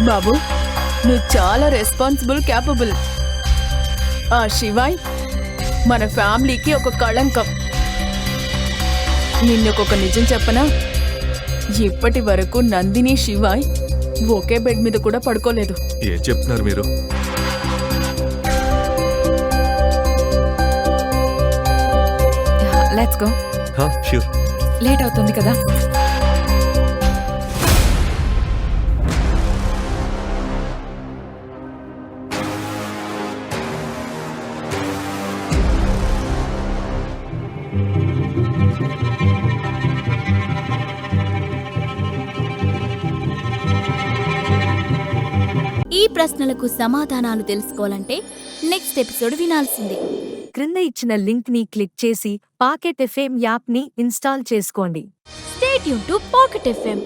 బాబు, నువ్వు చాలా responsible, capable. ఆ శివాయ్ మన ఫ్యామిలీకి ఒక కళంకం. నిన్నొక నిజం చెప్పనా? ఇప్పటి వరకు నందిని, శివాయ్ ఒకే బెడ్ మీద కూడా పడుకోలేదు. ఏం చెప్తున్నారు మీరు? Let's go. ష్యూర్. లేట్ అవుతుంది కదా. ఈ ప్రశ్నలకు సమాధానాలు తెలుసుకోవాలంటే నెక్స్ట్ ఎపిసోడ్ వినాల్సిందే. క్రింద ఇచ్చిన లింక్ ని క్లిక్ చేసి పాకెట్ ఎఫ్ఎం యాప్ ని ఇన్స్టాల్ చేసుకోండి. Stay tune to pocket FM.